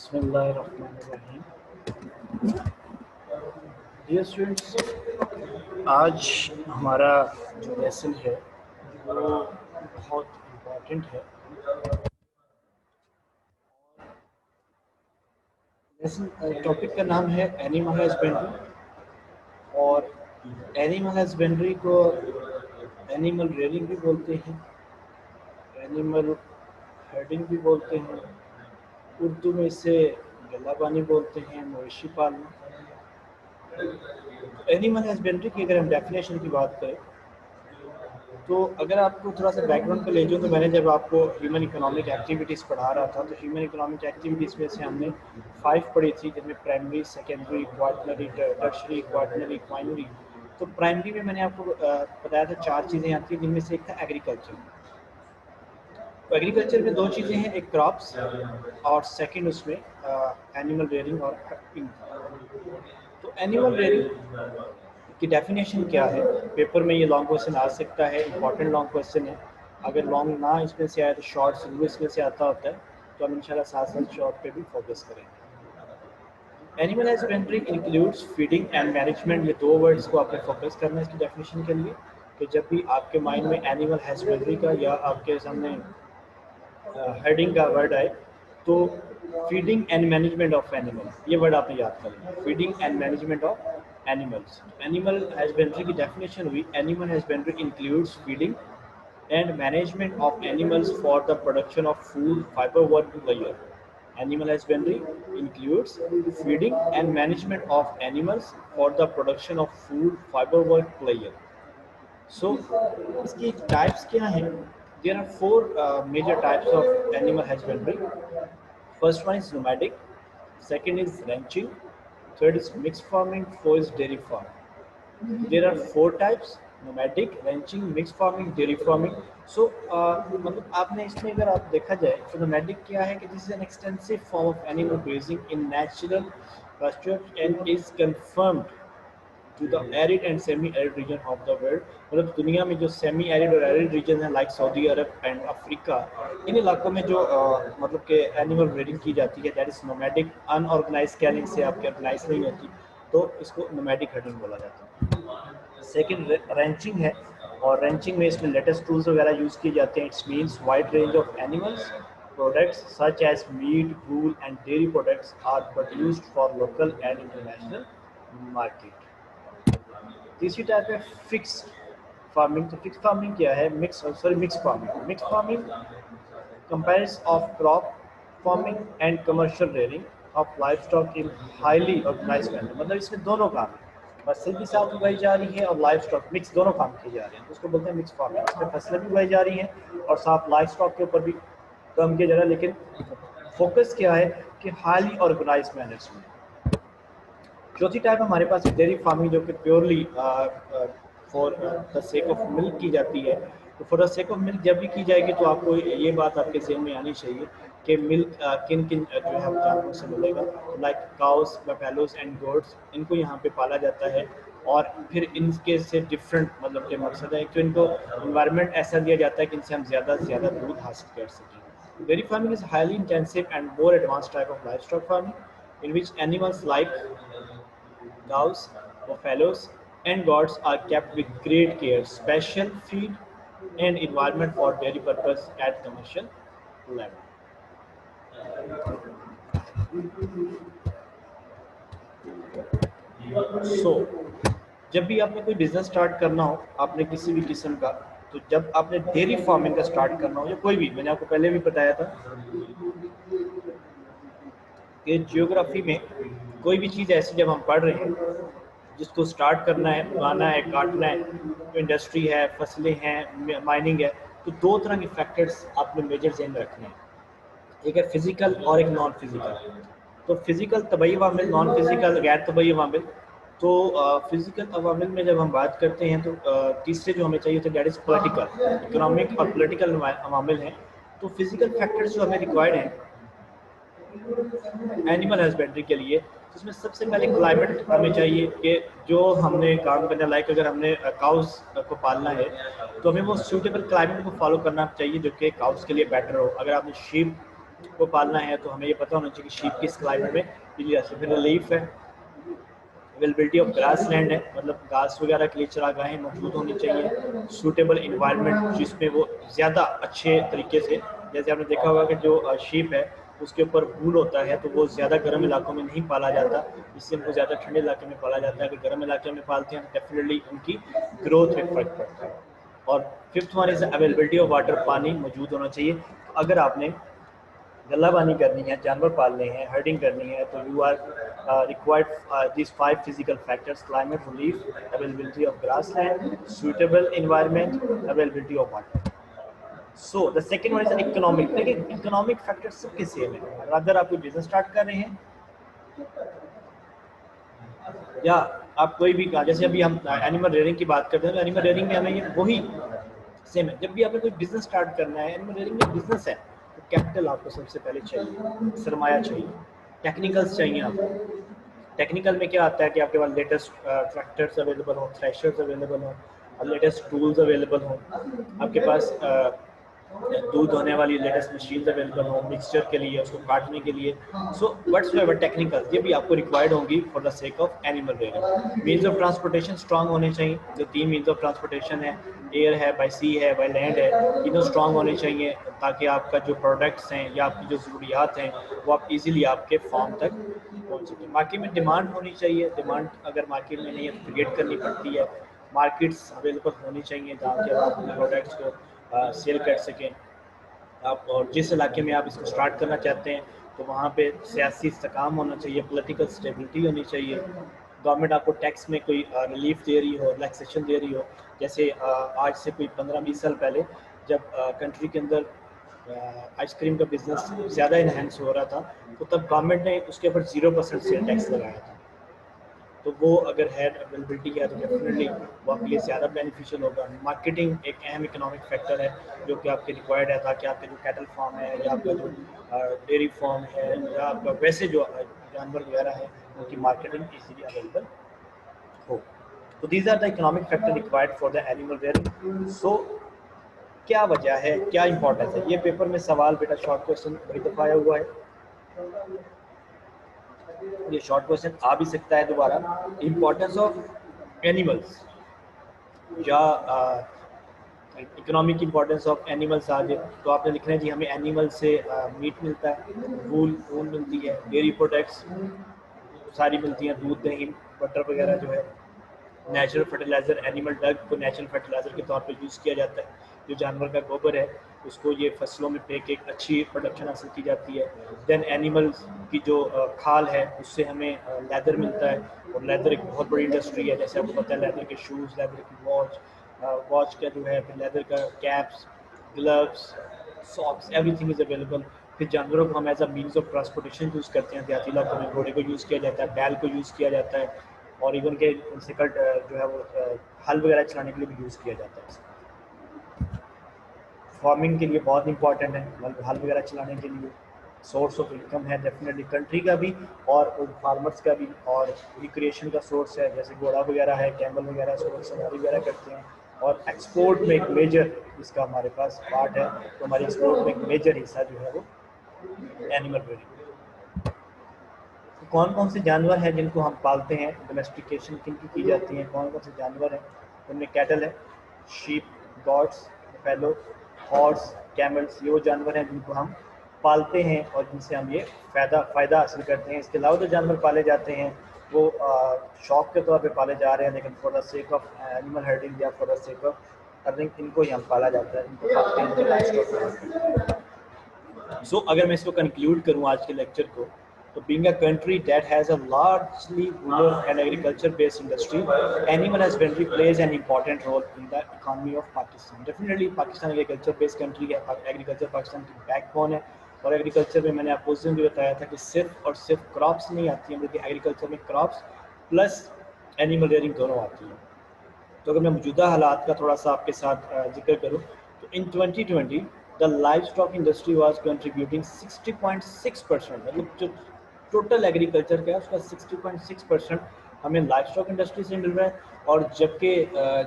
बिस्मिल्लाहिर्रहमानिर्रहीम। Dear students, आज हमारा जो लेसन है वो बहुत इम्पोर्टेंट है। लेसन टॉपिक का नाम है एनिमल हस्बेंड्री, और एनिमल हस्बेंड्री को एनिमल रेयरिंग भी बोलते हैं, एनिमल हर्डिंग भी बोलते हैं, उर्दू में इसे गल्लाबानी बोलते हैं, मवेशी पालना। एनिमल हस्बेंड्री की अगर हम डेफिनेशन की बात करें तो अगर आपको थोड़ा सा बैकग्राउंड पे ले जाऊँ तो मैंने जब आपको ह्यूमन इकोनॉमिक एक्टिविटीज़ पढ़ा रहा था तो ह्यूमन इकोनॉमिक एक्टिविटीज़ में से हमने 5 पढ़ी थी, जिनमें primary, secondary, quaternary, tertiary, quaternary, primary. तो प्राइमरी में मैंने आपको बताया था 4 चीज़ें आती हैं, जिनमें से एक था एग्रीकल्चर। तो एग्रीकल्चर में 2 चीज़ें हैं, एक क्रॉप्स और सेकेंड उसमें एनिमल रेयरिंग और हंटिंग। तो एनिमल रेयरिंग की डेफिनेशन क्या है, पेपर में ये लॉन्ग क्वेश्चन आ सकता है, इंपॉर्टेंट लॉन्ग क्वेश्चन है। अगर लॉन्ग ना इसमें से आए तो शॉर्ट जरूर इसमें से आता होता है, तो हम इंशाल्लाह साथ साथ शॉर्ट पे भी फोकस करेंगे। Animal husbandry includes feeding and management. ये 2 वर्ड्स को आपने फोकस करना है इसकी डेफिनेशन के लिए, कि जब भी आपके माइंड में एनिमल हस्बेंड्री का या आपके सामने हेडिंग का वर्ड आए तो feeding and management of animal, ये वर्ड आपने याद करें, feeding and management of animals. Animal husbandry की डेफिनेशन हुई, animal husbandry includes feeding and management of animals for the production of food, fiber, work layer. Animal husbandry includes feeding and management of animals for the production of food, fiber, work layer. So, इसकी types क्या हैं? There are 4 major types of animal husbandry. First one is nomadic, second is ranching, third is mixed farming, fourth is dairy farm. There are 4 types: nomadic, ranching, mixed farming, dairy farming. So मतलब आपने इसमें अगर आप देखा जाए तो nomadic क्या है कि this is an extensive form of animal grazing in natural pasture and is confined to the arid and semi-arid region of the world. मतलब दुनिया में जो सेमी एरिड और एरिड रीजन है, like Saudi Arabia and Africa, इन इलाकों में जो मतलब कि एनिमल ब्रीडिंग की जाती है, that is nomadic. Unorganise canning से आपकी ऑर्गेनाइज नहीं होती, तो इसको नोमैडिक हर्डिंग बोला जाता है। सेकंड रेंचिंग है, और रेंचिंग में इसमें लेटेस्ट टूल्स वगैरह यूज़ किए जाते हैं। It's means wide range of animals products such as meat, wool and dairy products are produced for local and international market. तीसरी टाइप है फिक्स्ड फार्मिंग। तो फिक्स फार्मिंग क्या है? Mix farming. Mix farming comprises of crop farming and commercial rearing of livestock in highly organise manner. मतलब इसमें दोनों काम है, फसल भी साथ उगाई जा रही है और लाइफ स्टॉक, मिक्स दोनों काम किए जा रहे हैं, तो उसको बोलते हैं मिक्स फार्मिंग। इसमें फसलें भी उगाई जा रही हैं और साथ लाइफ स्टॉक के ऊपर भी काम किया जा रहा है, लेकिन फोकस क्या है कि हाईली ऑर्गेनाइज मैनर्स में। चौथी टाइप हमारे पास डेयरी फार्मिंग, जो कि purely for the sake of milk की जाती है। तो for the sake of milk जब भी की जाएगी तो आपको ये बात आपके जहन में आनी चाहिए कि मिल्क किन किन जो है जानवरों से मिलेगा। Like cows, buffaloes and goats, इनको यहाँ पे पाला जाता है, और फिर इनके से डिफरेंट मतलब के मकसद है कि इनको इन्वायरमेंट ऐसा दिया जाता है कि इनसे हम ज़्यादा से ज़्यादा दूध हासिल कर सकें। Dairy farming is highly intensive and more advance type of life stock farming in which animals like cows, buffaloes, and goats are kept with great care, special feed, and environment for dairy purpose at commercial level. So, जब भी आपने कोई business start करना हो, आपने किसी भी किस्म का, तो जब आपने डेयरी फार्मिंग का स्टार्ट करना हो या कोई भी, मैंने आपको पहले भी बताया था कि जियोग्राफी में कोई भी चीज़ ऐसी जब हम पढ़ रहे हैं जिसको स्टार्ट करना है, उगाना है, काटना है, तो इंडस्ट्री है, फसलें हैं, माइनिंग है, तो 2 तरह के फैक्टर्स आपने मेजर ध्यान रखने हैं, एक है फिजिकल और एक नॉन फिजिकल। तो फिजिकल तबई अवामिल, नॉन फिजिकल गैर तबई अवामिल। तो फिजिकल अवामिल में जब हम बात करते हैं तो तीसरे जो हमें चाहिए होते हैं दैट इज पॉलिटिकल, इकोनॉमिक और पॉलिटिकल अवामिल हैं। तो फिजिकल फैक्टर्स जो हमें रिक्वायर्ड हैं एनिमल हस्बेंड्री के लिए, तो उसमें सबसे पहले क्लाइमेट हमें चाहिए कि जो हमने काम करना, लाइक अगर हमने काउस को पालना है तो हमें वो सूटेबल क्लाइमेट को फॉलो करना चाहिए जो कि काउस के लिए बेटर हो। अगर आपने शीप को पालना है तो हमें ये पता होना चाहिए कि शीप किस क्लाइमेट में बिजली आती है। फिर रिलीफ है, अवेलेबिलिटी ऑफ ग्रास लैंड है, मतलब घास वगैरह के लिए चरागाहें मौजूद होनी चाहिए। सूटेबल इन्वायरमेंट जिसमें वो ज़्यादा अच्छे तरीके से, जैसे आपने देखा होगा कि जो शीप है उसके ऊपर वूल होता है तो वो ज़्यादा गर्म इलाकों में नहीं पाला जाता, इससे उनको ज़्यादा ठंडे इलाके में पाला जाता है। अगर गर्म इलाके में पालते हैं तो डेफिनेटली उनकी ग्रोथ में फ़र्क पड़ता है। और fifth one is availability of water, पानी मौजूद होना चाहिए। तो अगर आपने गल्लाबानी करनी है, जानवर पालने हैं, हर्डिंग करनी है, तो you are required this 5 physical factors: climate, relief, availability of grassland, suitable environment, availability of water. So the second one is economic. देखिए इकोनॉमिक फैक्टर सबके सेम है। अगर आप कोई बिजनेस स्टार्ट कर रहे हैं या आप कोई भी, जैसे अभी हम एनिमल रेयरिंग की बात करते हैं, तो एनिमल रेयरिंग में हमें ये वही सेम है। जब भी आपने कोई बिजनेस स्टार्ट करना है, एनिमल रेयरिंग में बिजनेस है, तो कैपिटल आपको सबसे पहले चाहिए, सरमाया चाहिए, टेक्निकल्स चाहिए आपको। टेक्निकल में क्या आता है कि आपके पास लेटेस्ट ट्रैक्टर्स अवेलेबल हो, थ्रेशर्स अवेलेबल हो, लेटेस्ट टूल्स अवेलेबल हो, आपके पास दूध होने वाली लेटेस्ट मशीन अवेलेबल हो मिक्सचर के लिए, उसको काटने के लिए। सो व्हाट्स एवर टेक्निकल, ये भी आपको रिक्वायर्ड होंगी for the sake of animal rearing. Means of transportation strong होने चाहिए। जो 3 मीन्स ऑफ ट्रांसपोर्टेशन है, एयर है, बाय सी है, बाय लैंड है, तीनों स्ट्रांग होने चाहिए ताकि आपका जो प्रोडक्ट्स हैं या आपकी जो ज़रूरियात हैं वो आप इजीली आपके फार्म तक पहुँच सकें। मार्केट में डिमांड होनी चाहिए। डिमांड अगर मार्केट में नहीं है तो क्रिएट करनी पड़ती है। मार्केट्स अवेलेबल होनी चाहिए जहाँ के आप अपने प्रोडक्ट्स को सेल कर सकें आप। और जिस इलाके में आप इसको स्टार्ट करना चाहते हैं तो वहाँ पे सियासी इस्तेकाम होना चाहिए, पॉलिटिकल स्टेबिलिटी होनी चाहिए। गवर्नमेंट आपको टैक्स में कोई रिलीफ दे रही हो, रिलैक्सेशन दे रही हो। जैसे आज से कोई 15-20 साल पहले जब कंट्री के अंदर आइसक्रीम का बिजनेस ज़्यादा इन्हेंस हो रहा था तो तब गवर्नमेंट ने उसके ऊपर 0% सेल टैक्स लगाया था। तो वो अगर है अवेलेबिलिटी है तो डेफिनेटली वो आपके लिए ज़्यादा बेनिफिशियल होगा। मार्केटिंग एक अहम इकोनॉमिक फैक्टर है जो कि आपके रिक्वायर्ड है ताकि आपके जो कैटल फार्म है या आपका जो डेयरी फार्म है या आपका वैसे जो जानवर वगैरह है उनकी मार्केटिंग इजीली अवेलेबल हो। तो these are the economic factor required for the animal rearing. So क्या वजह है, क्या इंपॉर्टेंस है? ये पेपर में सवाल बेटा शॉर्ट क्वेश्चन बड़ी दफ़ा आया हुआ है, ये शॉर्ट क्वेश्चन आ भी सकता है दोबारा। इम्पोर्टेंस ऑफ एनिमल्स या इकोनॉमिक इम्पोर्टेंस ऑफ एनिमल्स आ जाए तो आपने लिखना है जी हमें एनिमल से मीट मिलता है, वूल मिलती है, डेयरी प्रोडक्ट्स सारी मिलती हैं, दूध, दही, बटर वगैरह जो है। नेचुरल फर्टिलाइज़र, एनिमल डंग को नेचुरल फर्टिलाइज़र के तौर पे यूज़ किया जाता है। जो जानवर का गोबर है उसको ये फसलों में फेंक के एक अच्छी प्रोडक्शन हासिल की जाती है। देन एनिमल्स की जो खाल है उससे हमें लेदर मिलता है, और लेदर एक बहुत बड़ी इंडस्ट्री है। जैसे आपको पता है लेदर के शूज़, लेदर की वॉच का जो है, फिर लेदर का caps, gloves, socks, everything is available. फिर जानवरों को हम as a means of transportation use करते हैं। देहाती इलाकों में घोड़े को यूज़ किया जाता है, बैल को यूज़ किया जाता है, और इवन के उनसे कट जो है वो हल वगैरह चलाने के लिए भी यूज़ किया जाता है। फार्मिंग के लिए बहुत इंपॉर्टेंट है, मतलब हल वगैरह चलाने के लिए सोर्स ऑफ इनकम है डेफिनेटली कंट्री का भी और फार्मर्स का भी, और रिक्रिएशन का सोर्स है। जैसे घोड़ा वगैरह है, कैमल वगैरह, इसको सवारी वगैरह करते हैं। और एक्सपोर्ट में एक मेजर इसका हमारे पास पार्ट है, तो हमारे एक्सपोर्ट में एक मेजर हिस्सा जो है वो एनिमल ब्रीडिंग। तो कौन कौन से जानवर हैं जिनको हम पालते हैं, डोमेस्टिकेशन किनकी की जाती है, कौन कौन से जानवर हैं? उनमें कैटल है, शीप, गॉट्स, फैलो, हॉर्स, कैमल्स, ये वो जानवर हैं जिनको हम पालते हैं और जिनसे हम ये फ़ायदा हासिल करते हैं। इसके अलावा जो जानवर पाले जाते हैं वो शौक के तौर पे पाले जा रहे हैं, लेकिन for the sake of animal herding या for the sake of earning इनको ही हम पाला जाता है, इनको पालते हैं, इनके लाइफ। सो अगर मैं इसको कंक्लूड करूँ आज के लेक्चर को, तो being a country that has a largely rural and agriculture based industry, animal husbandry plays an important role in the economy of Pakistan. Definitely Pakistan agriculture based country है, एग्रीकल्चर पाकिस्तान की बैकबोन है। और agriculture में मैंने आपको उस दिन भी बताया था कि सिर्फ और सिर्फ क्रॉप्स नहीं आती हैं, बल्कि एग्रीकल्चर में क्रॉप्स प्लस एनिमल रेयरिंग दोनों आती हैं। तो अगर मैं मौजूदा हालात का थोड़ा सा आपके साथ जिक्र करूँ तो इन 2020 the live stock industry was contributing 60.6%, मतलब जो टोटल एग्रीकल्चर का है उसका 60.6% हमें लाइफ स्टॉक इंडस्ट्री से मिल रहा है, और जबकि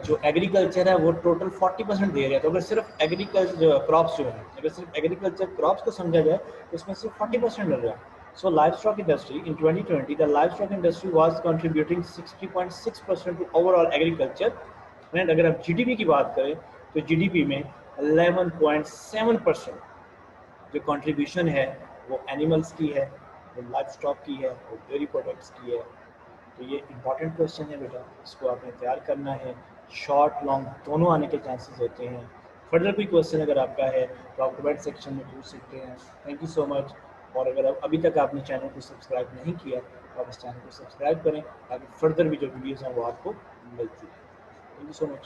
जो एग्रीकल्चर है वो टोटल 40% दे रहा है। तो अगर सिर्फ एग्रीकल्चर क्रॉप्स जो है, अगर सिर्फ एग्रीकल्चर क्रॉप्स को समझा जाए तो उसमें सिर्फ 40% मिल रहा है। So livestock industry in 2020, the livestock industry was contributing 60.6% to overall agriculture. And अगर आप GDP की बात करें तो GDP में 11.7% जो कंट्रीब्यूशन है वो एनिमल्स की है, वो लाइफ स्टॉक की है, वो डेयरी प्रोडक्ट्स की है। तो ये इंपॉर्टेंट क्वेश्चन है बेटा, इसको आपने तैयार करना है। शॉर्ट लॉन्ग दोनों आने के चांसेस होते हैं। फर्दर कोई क्वेश्चन अगर आपका है तो आप कमेंट सेक्शन में पूछ सकते हैं। Thank you so much. और अगर अभी तक आपने चैनल को सब्सक्राइब नहीं किया तो आप इस चैनल को सब्सक्राइब करें ताकि फर्दर भी जो वीडियोज़ हैं वो आपको मिलती है। Thank you so much.